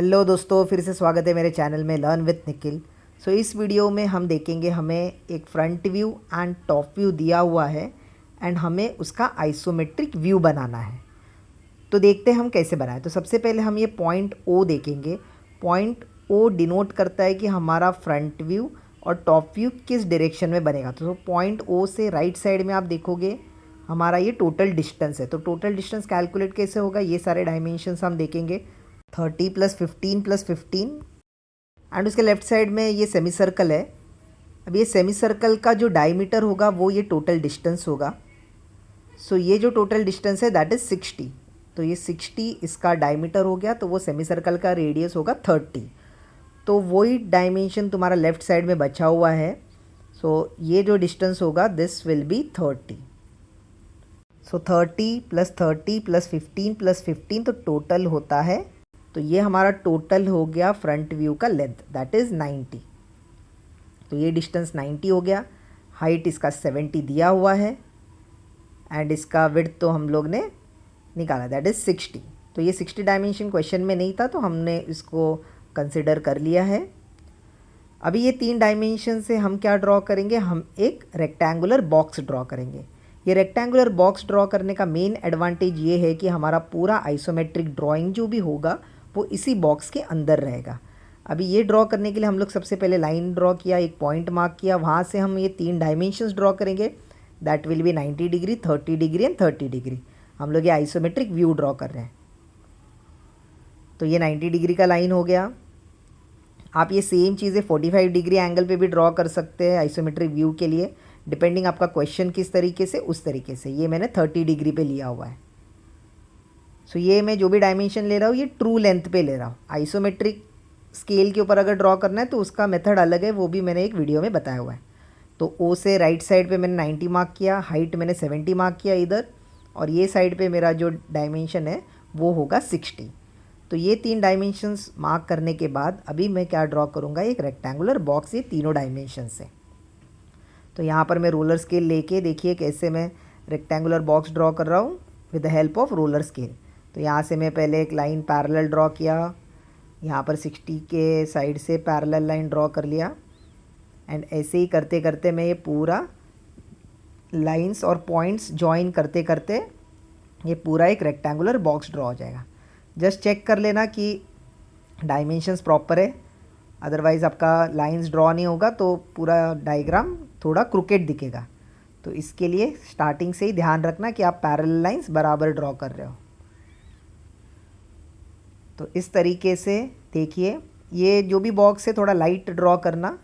Hello दोस्तों, फिर से स्वागत है मेरे चैनल में लर्न विथ निखिल। इस वीडियो में हम देखेंगे, हमें एक front view and top view दिया हुआ है एंड हमें उसका आइसोमेट्रिक व्यू बनाना है। तो देखते हैं हम कैसे बनाएं। तो सबसे पहले हम ये पॉइंट ओ देखेंगे। पॉइंट ओ डिनोट करता है कि हमारा फ्रंट व्यू और टॉप व्यू किस डायरेक्शन में बनेगा। तो पॉइंट ओ से राइट साइड में आप देखोगे हमारा ये टोटल डिस्टेंस है। तो टोटल डिस्टेंस कैलकुलेट कैसे होगा, ये सारे डायमेंशंस हम देखेंगे। 30 + 15 + 15 एंड उसके लेफ्ट साइड में ये सेमी सर्कल है। अब ये सेमी सर्कल का जो डायमीटर होगा वो ये टोटल डिस्टेंस होगा। ये जो टोटल डिस्टेंस है दैट इज़ 60। तो ये 60 इसका डायमीटर हो गया, तो वो सेमी सर्कल का रेडियस होगा 30। तो वही डायमेंशन तुम्हारा लेफ्ट साइड में बचा हुआ है। ये जो डिस्टेंस होगा दिस विल बी 30। 30 + 30 + 15 + 15 तो टोटल होता है। तो ये हमारा टोटल हो गया फ्रंट व्यू का लेंथ, दैट इज़ 90। तो ये डिस्टेंस 90 हो गया। हाइट इसका 70 दिया हुआ है एंड इसका विड्थ तो हम लोग ने निकाला, दैट इज़ 60। तो ये 60 डायमेंशन क्वेश्चन में नहीं था, तो हमने इसको कंसिडर कर लिया है। अभी ये 3 डायमेंशन से हम क्या ड्रॉ करेंगे, हम एक रेक्टेंगुलर बॉक्स ड्रॉ करेंगे। ये रेक्टेंगुलर बॉक्स ड्रॉ करने का मेन एडवांटेज ये है कि हमारा पूरा आइसोमेट्रिक ड्राइंग जो भी होगा वो इसी बॉक्स के अंदर रहेगा। अभी ये ड्रॉ करने के लिए हम लोग सबसे पहले लाइन ड्रॉ किया, एक पॉइंट मार्क किया, वहाँ से हम ये 3 डायमेंशंस ड्रॉ करेंगे। That will be 90 degree, 30 degree and 30 degree. हम लोग ये आइसोमेट्रिक व्यू ड्रॉ कर रहे हैं। तो ये 90 डिग्री का लाइन हो गया। आप ये सेम चीज़ें 45 डिग्री एंगल पे भी ड्रॉ कर सकते हैं आइसोमेट्रिक व्यू के लिए, डिपेंडिंग आपका क्वेश्चन किस तरीके से, उस तरीके से। ये मैंने 30 डिग्री पे लिया हुआ है। ये मैं जो भी डायमेंशन ले रहा हूँ ये ट्रू लेंथ पे ले रहा हूँ। आइसोमेट्रिक स्केल के ऊपर अगर ड्रॉ करना है तो उसका मेथड अलग है, वो भी मैंने एक वीडियो में बताया हुआ है। तो ओ से राइट साइड पे मैंने 90 मार्क किया, हाइट मैंने 70 मार्क किया इधर, और ये साइड पे मेरा जो डायमेंशन है वो होगा 60। तो ये 3 डायमेंशंस मार्क करने के बाद अभी मैं क्या ड्रॉ करूँगा, एक रेक्टेंगुलर बॉक्स, ये तीनों डायमेंशन से। तो यहाँ पर मैं रोलर स्केल लेके देखिए कैसे मैं रेक्टेंगुलर बॉक्स ड्रॉ कर रहा हूँ with the help of roller scale. तो यहाँ से मैं पहले एक लाइन पैरेलल ड्रॉ किया, यहाँ पर 60 के साइड से पैरेलल लाइन ड्रॉ कर लिया एंड ऐसे ही करते करते मैं ये पूरा लाइंस और पॉइंट्स जॉइन करते करते ये पूरा एक रेक्टेंगुलर बॉक्स ड्रॉ हो जाएगा। जस्ट चेक कर लेना कि डायमेंशंस प्रॉपर है, अदरवाइज़ आपका लाइंस ड्रॉ नहीं होगा तो पूरा डायग्राम थोड़ा क्रुकेट दिखेगा। तो इसके लिए स्टार्टिंग से ही ध्यान रखना कि आप पैरेलल लाइंस बराबर ड्रॉ कर रहे हो। तो इस तरीके से देखिए, ये जो भी बॉक्स है थोड़ा लाइट ड्रॉ करना,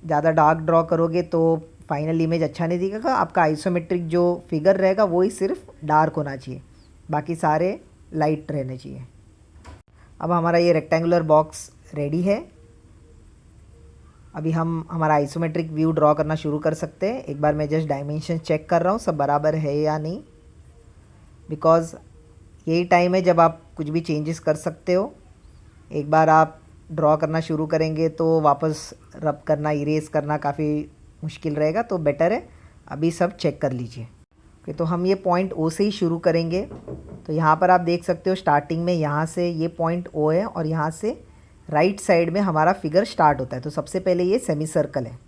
ज़्यादा डार्क ड्रॉ करोगे तो फाइनल इमेज अच्छा नहीं दिखेगा। आपका आइसोमेट्रिक जो फिगर रहेगा वो ही सिर्फ डार्क होना चाहिए, बाकी सारे लाइट रहने चाहिए। अब हमारा ये रेक्टेंगुलर बॉक्स रेडी है। अभी हम हमारा आइसोमेट्रिक व्यू ड्रॉ करना शुरू कर सकते हैं। एक बार मैं जस्ट डायमेंशन चेक कर रहा हूँ सब बराबर है या नहीं, बिकॉज़ यही टाइम है जब आप कुछ भी चेंजेस कर सकते हो। एक बार आप ड्रॉ करना शुरू करेंगे तो वापस रब करना, इरेज करना काफ़ी मुश्किल रहेगा, तो बेटर है अभी सब चेक कर लीजिए। ओके, तो हम ये पॉइंट ओ से ही शुरू करेंगे। तो यहाँ पर आप देख सकते हो स्टार्टिंग में यहाँ से ये पॉइंट ओ है और यहाँ से राइट साइड में हमारा फिगर स्टार्ट होता है। तो सबसे पहले ये सेमी सर्कल है।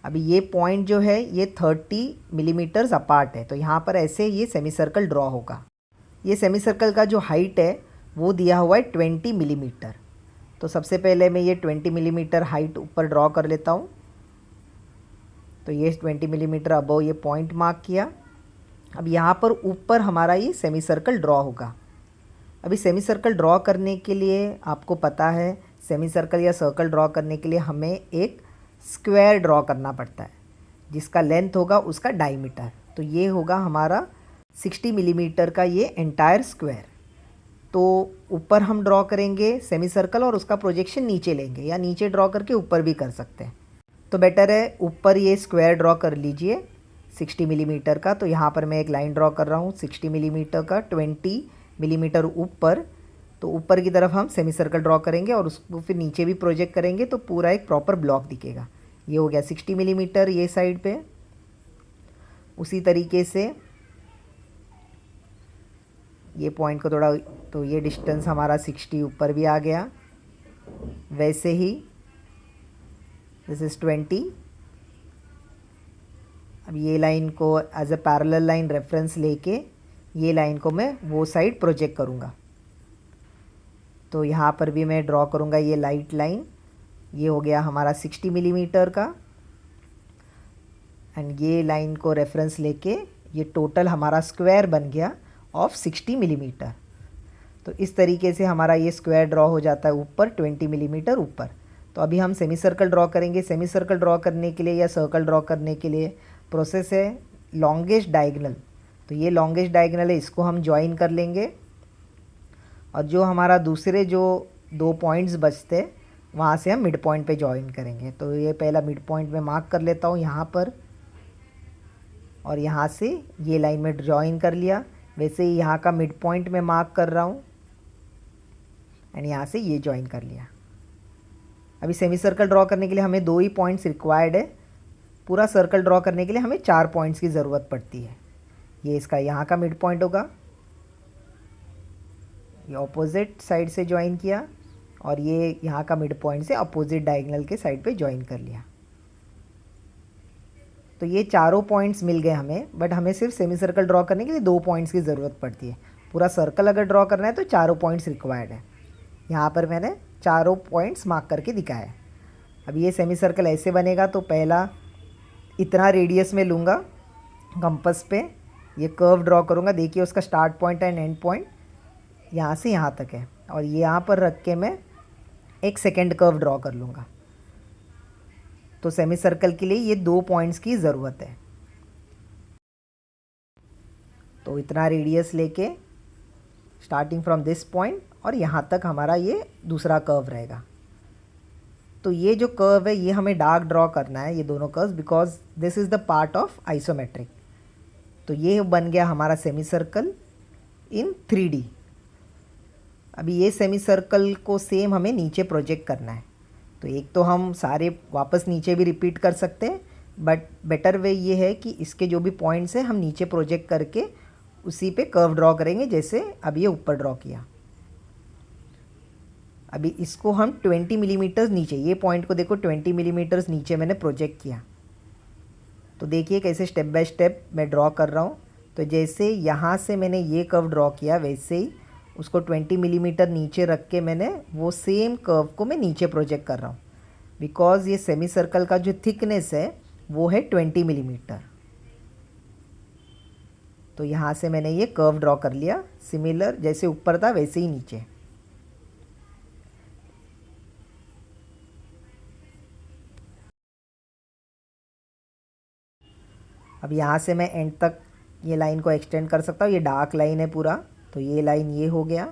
अभी ये पॉइंट जो है ये 30 मिलीमीटर्स अपार्ट है, तो यहाँ पर ऐसे ये सेमी सर्कल ड्रॉ होगा। ये सेमी सर्कल का जो हाइट है वो दिया हुआ है 20 मिलीमीटर। तो सबसे पहले मैं ये 20 मिलीमीटर हाइट ऊपर ड्रॉ कर लेता हूँ। तो ये 20 मिलीमीटर अबव ये पॉइंट मार्क किया। अब यहाँ पर ऊपर हमारा ये सेमी सर्कल ड्रॉ होगा। अभी सेमी सर्कल ड्रॉ करने के लिए आपको पता है, सेमी सर्कल या सर्कल ड्रॉ करने के लिए हमें एक स्क्वायर ड्रॉ करना पड़ता है जिसका लेंथ होगा उसका डायमीटर। तो ये होगा हमारा 60 मिलीमीटर का ये एंटायर स्क्वायर। तो ऊपर हम ड्रॉ करेंगे सेमी सर्कल और उसका प्रोजेक्शन नीचे लेंगे, या नीचे ड्रॉ करके ऊपर भी कर सकते हैं। तो बेटर है ऊपर ये स्क्वायर ड्रॉ कर लीजिए 60 मिलीमीटर का। तो यहाँ पर मैं एक लाइन ड्रॉ कर रहा हूँ 60 मिलीमीटर का, 20 मिलीमीटर ऊपर। तो ऊपर की तरफ हम सेमी सर्कल ड्रॉ करेंगे और उसको फिर नीचे भी प्रोजेक्ट करेंगे तो पूरा एक प्रॉपर ब्लॉक दिखेगा। ये हो गया 60 मिलीमीटर ये साइड पे। उसी तरीके से ये पॉइंट को थोड़ा, तो ये डिस्टेंस हमारा 60 ऊपर भी आ गया। वैसे ही दिस इज़ 20। अब ये लाइन को as a parallel line reference लेके ये लाइन को मैं वो साइड प्रोजेक्ट करूँगा। तो यहाँ पर भी मैं ड्रॉ करूँगा ये लाइट लाइन। ये हो गया हमारा 60 मिलीमीटर का, एंड ये लाइन को रेफरेंस लेके ये टोटल हमारा स्क्वायर बन गया ऑफ 60 मिलीमीटर। तो इस तरीके से हमारा ये स्क्वायर ड्रॉ हो जाता है ऊपर 20 मिलीमीटर ऊपर। तो अभी हम सेमी सर्कल ड्रॉ करेंगे। सेमी सर्कल ड्रॉ करने के लिए या सर्कल ड्रॉ करने के लिए प्रोसेस है लॉन्गेस्ट डायगोनल। तो ये लॉन्गेस्ट डायगोनल है, इसको हम ज्वाइन कर लेंगे, और जो हमारा दूसरे जो 2 पॉइंट्स बचते हैं वहाँ से हम मिड पॉइंट पे ज्वाइन करेंगे। तो ये पहला मिड पॉइंट में मार्क कर लेता हूँ यहाँ पर, और यहाँ से ये लाइन में ज्वाइन कर लिया। वैसे ही यहाँ का मिड पॉइंट में मार्क कर रहा हूँ, एंड यहाँ से ये ज्वाइन कर लिया। अभी सेमी सर्कल ड्रॉ करने के लिए हमें 2 ही पॉइंट्स रिक्वायर्ड है। पूरा सर्कल ड्रॉ करने के लिए हमें 4 पॉइंट्स की ज़रूरत पड़ती है। ये इसका यहाँ का मिड पॉइंट होगा, ये ऑपोजिट साइड से ज्वाइन किया, और ये यहाँ का मिड पॉइंट से अपोजिट डायगोनल के साइड पे ज्वाइन कर लिया। तो ये चारों पॉइंट्स मिल गए हमें, बट हमें सिर्फ सेमी सर्कल ड्रॉ करने के लिए 2 पॉइंट्स की ज़रूरत पड़ती है। पूरा सर्कल अगर ड्रॉ करना है तो चारों पॉइंट्स रिक्वायर्ड है। यहाँ पर मैंने चारों पॉइंट्स मार्क करके दिखाया है। अब ये सेमी सर्कल ऐसे बनेगा, तो पहला इतना रेडियस में लूँगा कंपस पे, ये कर्व ड्रॉ करूँगा। देखिए उसका start point and and point यहाँ से यहाँ तक है, और ये यहाँ पर रख के मैं एक सेकेंड कर्व ड्रॉ कर लूँगा। तो सेमी सर्कल के लिए ये 2 पॉइंट्स की ज़रूरत है। तो इतना रेडियस लेके स्टार्टिंग फ्रॉम दिस पॉइंट और यहाँ तक हमारा ये दूसरा कर्व रहेगा। तो ये जो कर्व है ये हमें डार्क ड्रॉ करना है, ये दोनों curves, because this is the part of isometric. तो ये बन गया हमारा सेमी सर्कल इन 3D। अभी ये सेमी सर्कल को सेम हमें नीचे प्रोजेक्ट करना है। तो एक तो हम सारे वापस नीचे भी रिपीट कर सकते हैं, बट बेटर वे ये है कि इसके जो भी पॉइंट्स हैं हम नीचे प्रोजेक्ट करके उसी पे कर्व ड्रॉ करेंगे, जैसे अब ये ऊपर ड्रॉ किया। अभी इसको हम 20 मिलीमीटर्स नीचे, ये पॉइंट को देखो 20 मिलीमीटर्स नीचे मैंने प्रोजेक्ट किया। तो देखिए कैसे स्टेप बाय स्टेप मैं ड्रॉ कर रहा हूँ। तो जैसे यहाँ से मैंने ये कर्व ड्रॉ किया, वैसे ही उसको 20 मिलीमीटर नीचे रख के मैंने वो सेम कर्व को मैं नीचे प्रोजेक्ट कर रहा हूँ, बिकॉज़ ये सेमी सर्कल का जो थिकनेस है वो है 20 मिलीमीटर। तो यहाँ से मैंने ये कर्व ड्रॉ कर लिया, सिमिलर जैसे ऊपर था वैसे ही नीचे। अब यहाँ से मैं एंड तक ये लाइन को एक्सटेंड कर सकता हूँ। ये डार्क लाइन है पूरा, तो ये लाइन ये हो गया।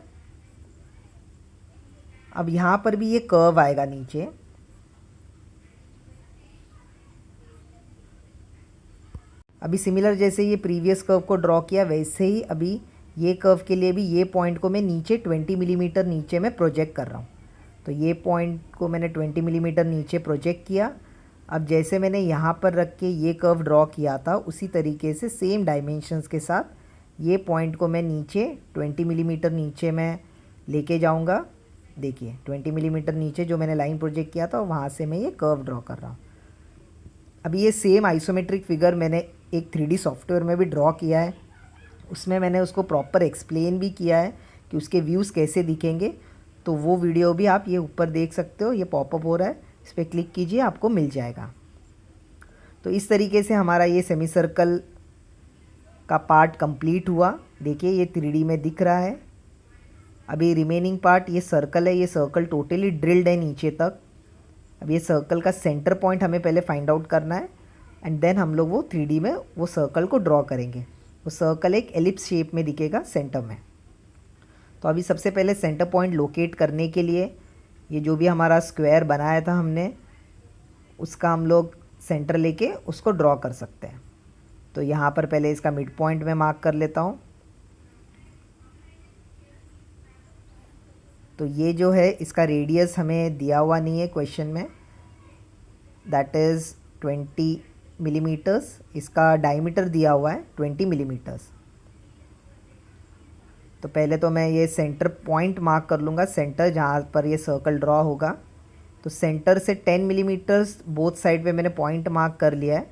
अब यहाँ पर भी ये कर्व आएगा नीचे। अभी सिमिलर जैसे ये प्रीवियस कर्व को ड्रॉ किया, वैसे ही अभी ये कर्व के लिए भी ये पॉइंट को मैं नीचे 20 मिलीमीटर नीचे में प्रोजेक्ट कर रहा हूँ। तो ये पॉइंट को मैंने 20 मिलीमीटर नीचे प्रोजेक्ट किया। अब जैसे मैंने यहाँ पर रख के ये कर्व ड्रॉ किया था, उसी तरीके से सेम डायमेंशंस के साथ ये पॉइंट को मैं नीचे 20 मिलीमीटर नीचे मैं लेके जाऊँगा। देखिए 20 मिलीमीटर नीचे जो मैंने लाइन प्रोजेक्ट किया था वहाँ से मैं ये कर्व ड्रॉ कर रहा हूँ। अभी ये सेम आइसोमेट्रिक फिगर मैंने एक 3D सॉफ्टवेयर में भी ड्रॉ किया है, उसमें मैंने उसको प्रॉपर एक्सप्लेन भी किया है कि उसके व्यूज़ कैसे दिखेंगे। तो वो वीडियो भी आप ये ऊपर देख सकते हो, ये पॉपअप हो रहा है, इस पर क्लिक कीजिए, आपको मिल जाएगा। तो इस तरीके से हमारा ये सेमी सर्कल का पार्ट कंप्लीट हुआ। देखिए ये 3D में दिख रहा है। अभी रिमेनिंग पार्ट ये सर्कल है, ये सर्कल टोटली ड्रिल्ड है नीचे तक। अब ये सर्कल का सेंटर पॉइंट हमें पहले फाइंड आउट करना है, एंड देन हम लोग वो 3D में वो सर्कल को ड्रॉ करेंगे। वो सर्कल एक एलिप्स शेप में दिखेगा सेंटर में। तो अभी सबसे पहले सेंटर पॉइंट लोकेट करने के लिए ये जो भी हमारा स्क्वायर बनाया था हमने, उसका हम लोग सेंटर लेके उसको ड्रॉ कर सकते हैं। तो यहाँ पर पहले इसका मिड पॉइंट में मार्क कर लेता हूँ। तो ये जो है इसका रेडियस हमें दिया हुआ नहीं है क्वेश्चन में, दैट इज़ 20 मिलीमीटर्स। इसका डायमीटर दिया हुआ है 20 मिलीमीटर्स। तो पहले तो मैं ये सेंटर पॉइंट मार्क कर लूँगा, सेंटर जहाँ पर ये सर्कल ड्रॉ होगा। तो सेंटर से 10 मिलीमीटर्स बोथ साइड पे मैंने पॉइंट मार्क कर लिया है।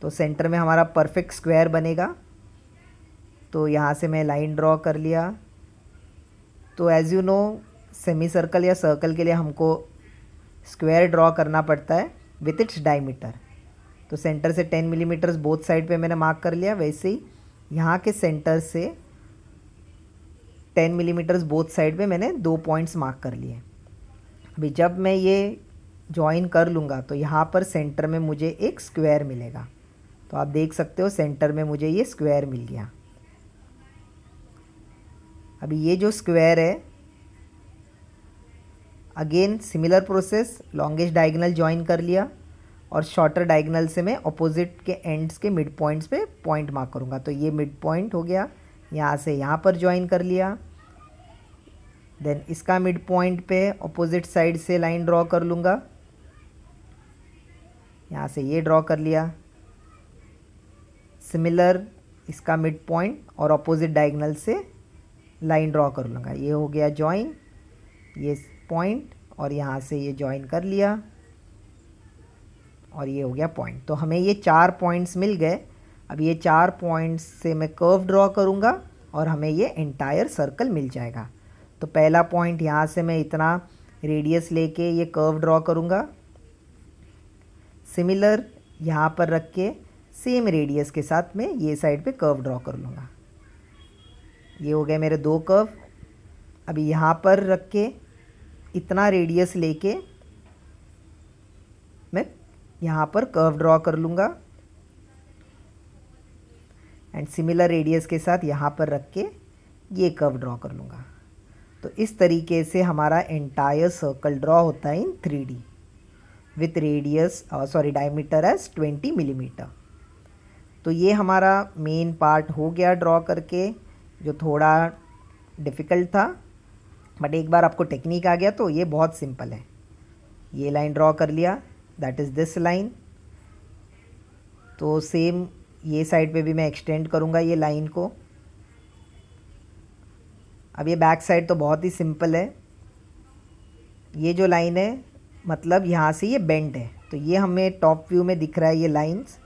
तो सेंटर में हमारा परफेक्ट स्क्वायर बनेगा। तो यहाँ से मैं लाइन ड्रॉ कर लिया। तो as you know semi circle या सर्कल के लिए हमको स्क्वायर ड्रॉ करना पड़ता है विथ इट्स डायमीटर। तो सेंटर से 10 मिलीमीटर्स बोथ साइड पे मैंने मार्क कर लिया। वैसे ही यहाँ के सेंटर से 10 मिलीमीटर्स बोथ साइड पे मैंने 2 पॉइंट्स मार्क कर लिए। अभी जब मैं ये जॉइन कर लूँगा तो यहाँ पर सेंटर में मुझे एक स्क्वायर मिलेगा। तो आप देख सकते हो सेंटर में मुझे ये स्क्वायर मिल गया। अभी ये जो स्क्वायर है, again similar process, longest diagonal join कर लिया और शॉर्टर डायगोनल से मैं अपोजिट के एंड्स के मिड पॉइंट्स पे पॉइंट मार्क करूँगा। तो ये मिड पॉइंट हो गया, यहाँ से यहाँ पर जॉइन कर लिया। देन इसका मिड पॉइंट पे अपोजिट साइड से लाइन ड्रॉ कर लूँगा, यहाँ से ये ड्रॉ कर लिया। सिमिलर इसका मिड पॉइंट और अपोजिट डायगोनल से लाइन ड्रॉ कर लूँगा। ये हो गया जॉइन, ये पॉइंट और यहाँ से ये जॉइन कर लिया और ये हो गया पॉइंट। तो हमें ये 4 पॉइंट्स मिल गए। अब ये 4 पॉइंट्स से मैं कर्व ड्रॉ करूँगा और हमें ये एंटायर सर्कल मिल जाएगा। तो पहला पॉइंट यहाँ से मैं इतना रेडियस लेके ये कर्व ड्रॉ करूँगा। सिमिलर यहाँ पर रख के सेम रेडियस के साथ में ये साइड पे कर्व ड्रॉ कर लूँगा। ये हो गए मेरे 2 कर्व। अभी यहाँ पर रख के इतना रेडियस लेके मैं यहाँ पर कर्व ड्रॉ कर लूँगा एंड सिमिलर रेडियस के साथ यहाँ पर रख के ये कर्व ड्रॉ कर लूँगा। तो इस तरीके से हमारा एंटायर सर्कल ड्रॉ होता है in 3D with radius diameter as 20 millimetre. तो ये हमारा मेन पार्ट हो गया ड्रॉ करके, जो थोड़ा डिफ़िकल्ट था, बट एक बार आपको टेक्निक आ गया तो ये बहुत सिंपल है। ये लाइन ड्रॉ कर लिया, दैट इज़ दिस लाइन। तो सेम ये साइड पे भी मैं एक्सटेंड करूँगा ये लाइन को। अब ये बैक साइड तो बहुत ही सिंपल है। ये जो लाइन है मतलब यहाँ से ये बेंट है, तो ये हमें टॉप व्यू में दिख रहा है ये लाइंस,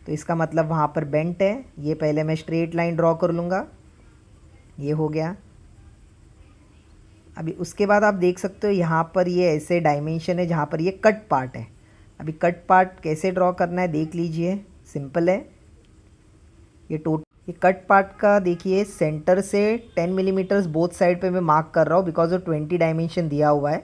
तो इसका मतलब वहाँ पर बेंट है। ये पहले मैं स्ट्रेट लाइन ड्रॉ कर लूँगा, ये हो गया। अभी उसके बाद आप देख सकते हो यहाँ पर ये ऐसे डायमेंशन है जहाँ पर ये कट पार्ट है। अभी कट पार्ट कैसे ड्रॉ करना है देख लीजिए, सिंपल है। ये कट पार्ट का देखिए सेंटर से 10 मिलीमीटर्स बोथ साइड पे मैं मार्क कर रहा हूँ बिकॉज ऑफ 20 डायमेंशन दिया हुआ है।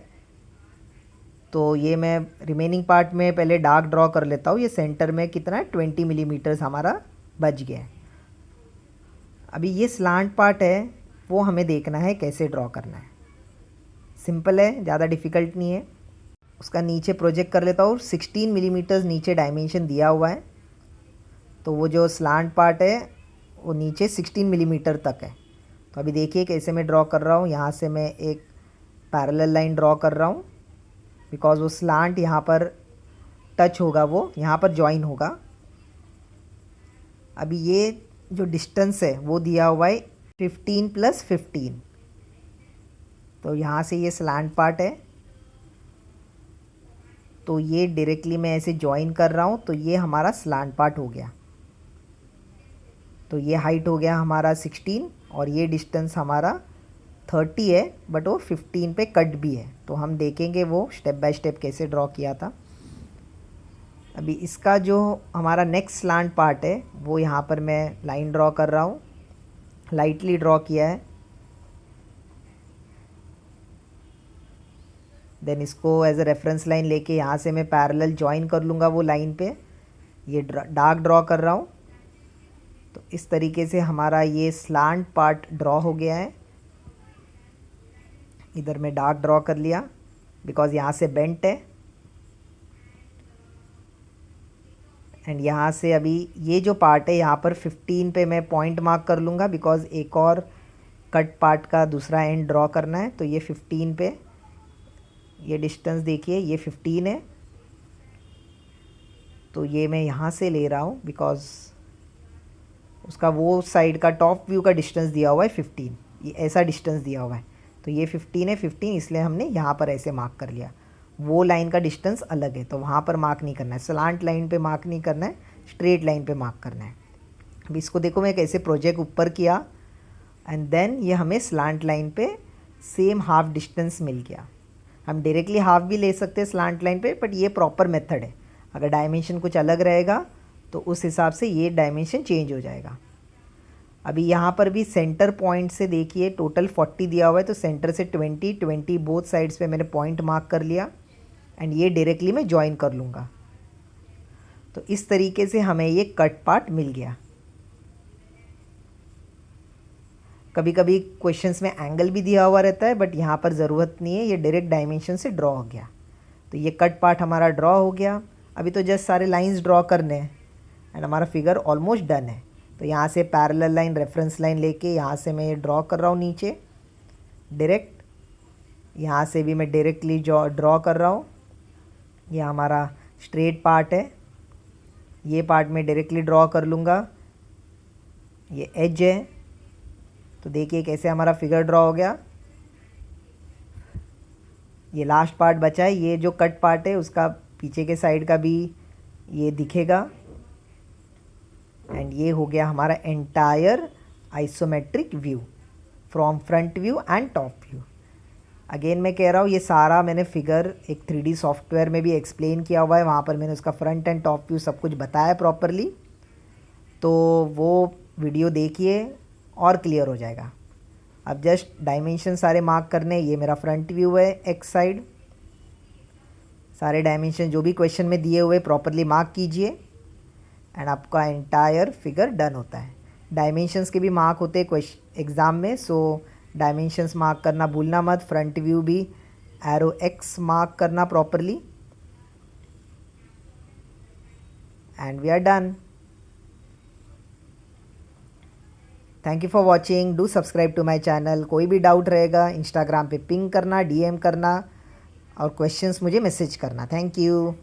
तो ये मैं रिमेनिंग पार्ट में पहले डार्क ड्रॉ कर लेता हूँ। ये सेंटर में कितना है 20 मिलीमीटर्स हमारा बच गया है। अभी ये स्लांट पार्ट है वो हमें देखना है कैसे ड्रॉ करना है। सिंपल है, ज़्यादा डिफ़िकल्ट नहीं है। उसका नीचे प्रोजेक्ट कर लेता हूँ। 16 मिलीमीटर्स नीचे डायमेंशन दिया हुआ है, तो वो जो स्लांट पार्ट है वो नीचे 16 मिलीमीटर तक है। तो अभी देखिए कैसे मैं ड्रॉ कर रहा हूँ। यहाँ से मैं एक पैरेलल लाइन ड्रॉ कर रहा हूँ बिकॉज वो स्लांट यहाँ पर टच होगा, वो यहाँ पर जॉइन होगा। अभी ये जो डिस्टेंस है वो दिया हुआ है 15 + 15। तो यहाँ से ये स्लांट पार्ट है, तो ये डायरेक्टली मैं ऐसे जॉइन कर रहा हूँ, तो ये हमारा स्लांट पार्ट हो गया। तो ये हाइट हो गया हमारा 16 और ये डिस्टेंस हमारा 30 है, बट वो 15 पे कट भी है। तो हम देखेंगे वो स्टेप बाय स्टेप कैसे ड्रॉ किया था। अभी इसका जो हमारा नेक्स्ट स्लांट पार्ट है वो यहाँ पर मैं लाइन ड्रॉ कर रहा हूँ, लाइटली ड्रॉ किया है। देन इसको एज अ रेफरेंस लाइन लेके यहाँ से मैं पैरेलल जॉइन कर लूँगा वो लाइन पे। ये डार्क ड्रॉ कर रहा हूँ। तो इस तरीके से हमारा ये स्लांट पार्ट ड्रॉ हो गया है। इधर मैं डार्क ड्रॉ कर लिया बिकॉज यहाँ से बेंट है। एंड यहाँ से अभी ये जो पार्ट है यहाँ पर 15 पे मैं पॉइंट मार्क कर लूँगा बिकॉज एक और कट पार्ट का दूसरा एंड ड्रॉ करना है। तो ये 15 पे, ये डिस्टेंस देखिए ये 15 है। तो ये मैं यहाँ से ले रहा हूँ बिकॉज उसका वो साइड का टॉप व्यू का डिस्टेंस दिया हुआ है 15, ये ऐसा डिस्टेंस दिया हुआ है। तो ये 15 है, 15 इसलिए हमने यहाँ पर ऐसे मार्क कर लिया। वो लाइन का डिस्टेंस अलग है तो वहाँ पर मार्क नहीं करना है, स्लांट लाइन पे मार्क नहीं करना है, स्ट्रेट लाइन पे मार्क करना है। अब इसको देखो मैं कैसे प्रोजेक्ट ऊपर किया एंड देन ये हमें स्लांट लाइन पे सेम हाफ डिस्टेंस मिल गया। हम डायरेक्टली हाफ भी ले सकते हैं स्लांट लाइन पे, बट ये प्रॉपर मेथड है। अगर डायमेंशन कुछ अलग रहेगा तो उस हिसाब से ये डायमेंशन चेंज हो जाएगा। अभी यहाँ पर भी सेंटर पॉइंट से देखिए टोटल 40 दिया हुआ है, तो सेंटर से 20 बोथ साइड्स पे मैंने पॉइंट मार्क कर लिया एंड ये डायरेक्टली मैं ज्वाइन कर लूँगा। तो इस तरीके से हमें ये कट पार्ट मिल गया। कभी कभी क्वेश्चंस में एंगल भी दिया हुआ रहता है, बट यहाँ पर ज़रूरत नहीं है, ये डायरेक्ट डायमेंशन से ड्रॉ हो गया। तो ये कट पार्ट हमारा ड्रॉ हो गया। अभी तो जस्ट सारे लाइंस ड्रॉ करने हैं एंड हमारा फिगर ऑलमोस्ट डन है। तो यहाँ से पैरेलल लाइन, रेफरेंस लाइन लेके यहाँ से मैं ये ड्रॉ कर रहा हूँ नीचे डायरेक्ट, यहाँ से भी मैं डायरेक्टली ड्रॉ कर रहा हूँ। ये हमारा स्ट्रेट पार्ट है, ये पार्ट मैं डायरेक्टली ड्रॉ कर लूँगा। ये एज है, तो देखिए कैसे हमारा फिगर ड्रॉ हो गया। ये लास्ट पार्ट बचा है, ये जो कट पार्ट है उसका पीछे के साइड का भी ये दिखेगा एंड ये हो गया हमारा entire isometric view from front view and top view. Again मैं कह रहा हूँ ये सारा मैंने फिगर एक 3D सॉफ्टवेयर में भी एक्सप्लेन किया हुआ है, वहाँ पर मैंने उसका फ्रंट एंड टॉप व्यू सब कुछ बताया प्रॉपरली, तो वो वीडियो देखिए और क्लियर हो जाएगा। अब जस्ट डायमेंशन सारे मार्क करने, ये मेरा फ्रंट व्यू है एक्स साइड। सारे डायमेंशन जो भी क्वेश्चन में दिए हुए प्रॉपरली मार्क कीजिए एंड आपका एंटायर फिगर डन होता है। डायमेंशंस के भी मार्क होते हैं क्वेश्चन एग्ज़ाम में, सो डायमेंशंस मार्क करना भूलना मत। फ्रंट व्यू भी एरो एक्स मार्क करना properly and we are done. Thank you for watching, do subscribe to my channel. कोई भी डाउट रहेगा इंस्टाग्राम पे पिंग करना, DM करना और क्वेश्चंस मुझे मैसेज करना। Thank you.